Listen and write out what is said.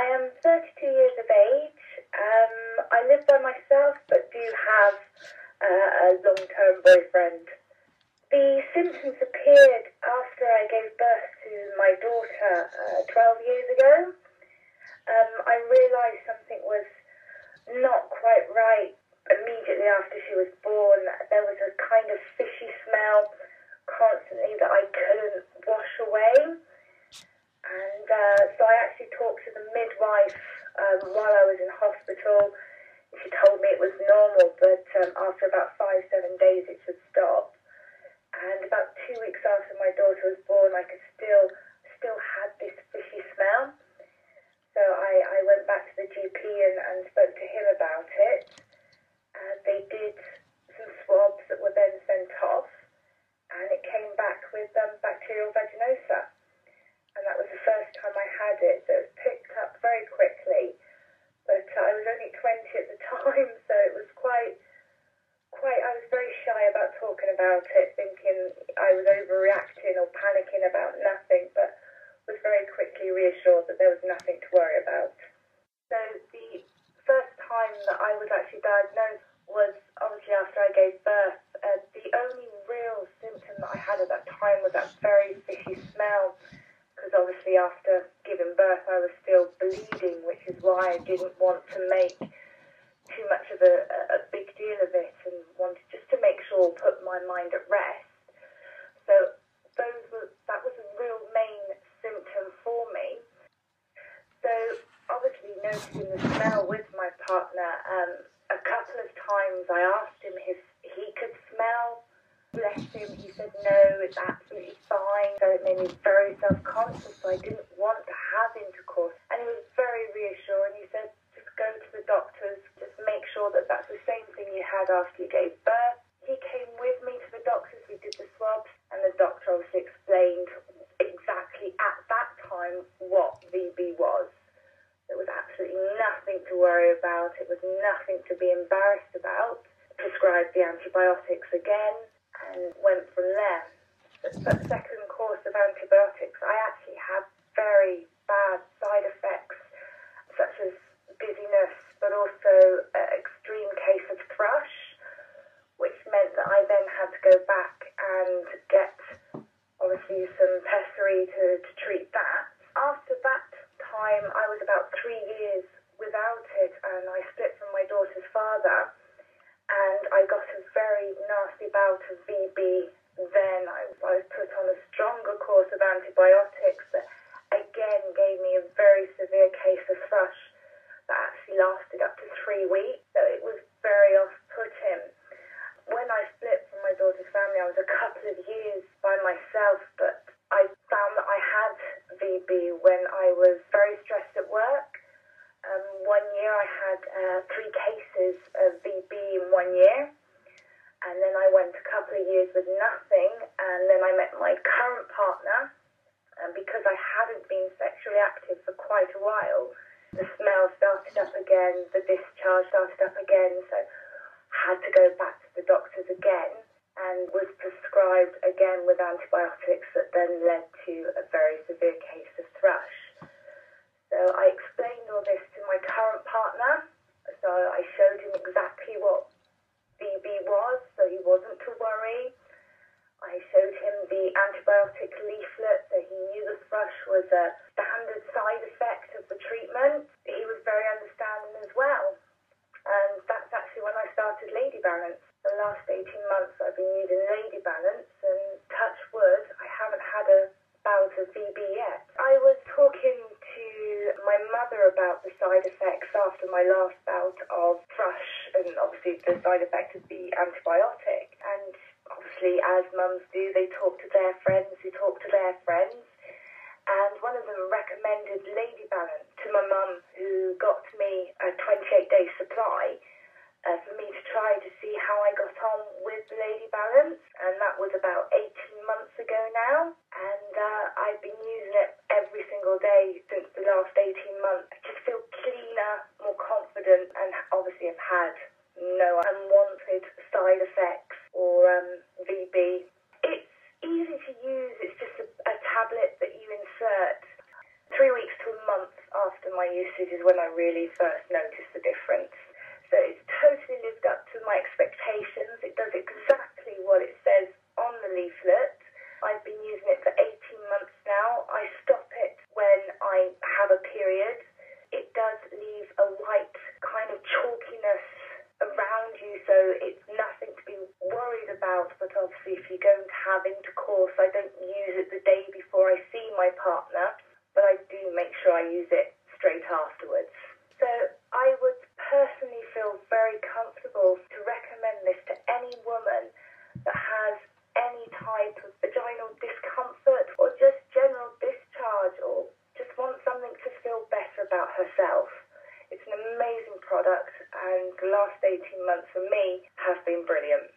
I am 32 years of age. I live by myself but do have a long-term boyfriend. The symptoms appeared after I gave birth to my daughter 12 years ago. I realised something was not quite right immediately after she was born. There was a kind of fishy smell constantly that I couldn't wash away. And so I actually talked to the midwife while I was in hospital. She told me it was normal, but after about 5-7 days it should stop. And about 2 weeks after my daughter was born, I could still had this fishy smell. So I went back to the GP and spoke to him about it. They did some swabs that were then sent off, and it came back with bacterial vaginosis. And that was the first time I had it. So it was picked up very quickly, but I was only 20 at the time, so it was quite. I was very shy about talking about it, thinking I was overreacting or panicking about nothing, but was very quickly reassured that there was nothing to worry about. So the first time that I was actually diagnosed was obviously after I gave birth. The only real symptom that I had at that time was that very fishy smell, because obviously after giving birth I was still bleeding, which is why I didn't want to make too much of a big deal of it and wanted just to make sure, put my mind at rest. So that was a real main symptom for me. So obviously noticing the smell with my partner, a couple of times I asked him if he could smell. Bless him, he said no, it's absolutely fine. So it made me very self-conscious, so I didn't want to have intercourse. And he was very reassuring. He said, just go to the doctors, just make sure that that's the same thing you had after you gave birth. He came with me to the doctors, we did the swabs, and the doctor obviously explained exactly at that time what VB was. There was absolutely nothing to worry about, it was nothing to be embarrassed about. Prescribed the antibiotics again and went from there. The second course of antibiotics, I actually had very bad side effects, such as dizziness, but also an extreme case of thrush, which meant that I then had to go back and get obviously some pessary to treat that. After that time, I was about 3 years without it, and I split from my daughter's father, and I got a very nasty bout of VB. Then I was put on a stronger course of antibiotics that again gave me a very severe case of thrush that actually lasted up to 3 weeks, so it was very off-putting. When I split from my daughter's family, I was a couple of years by myself, but I found that I had VB when I was very stressed at work. 1 year I had 3 cases of VB in 1 year, and then I went a couple of years with nothing, and then I met my current partner, and because I hadn't been sexually active for quite a while, the smell started up again, the discharge started up again, so I had to go back to the doctors again and was prescribed again with antibiotics that then led to a very severe case of thrush. So I explained all this to my current partner, so I showed him exactly what VB was, so he wasn't to worry. I showed him the antibiotic leaflet, so he knew the thrush was a standard side effect of the treatment. He was very understanding as well. And that's actually when I started LadyBalance. The last 18 months I've been using LadyBalance, and touch wood, I haven't had a bout of VB yet. I was talking to my mother about the side effects after my last bout of thrush, and obviously the side effect of the antibiotic. And obviously, as mums do, they talk to their friends who talk to their friends. And one of them recommended LadyBalance to my mum, who got me a 28-day supply for me to try to see how I got on with LadyBalance. And that was about 18 months ago now. And I've been using it every single day since the last 18 months. I just feel cleaner, more confident, and obviously I've had no unwanted side effects or VB. It's easy to use. It's just a tablet that you insert. 3 weeks to a after my usage is when I really first noticed the difference. So it's totally lived up to my expectations. It does exactly what it says on the leaflet. I've been using it for 18 months now. I stop it when I have a period. It does leave a white kind of chalkiness around you, so it's nothing to be worried about. But obviously if you're going to have intercourse, I don't use it the day before I see my partner, but I do make sure I use it straight afterwards. So I would personally feel very comfortable to recommend this to any woman that has any type of vaginal discomfort or just general discharge or just wants something to feel better about herself. It's an amazing product, and the last 18 months for me have been brilliant.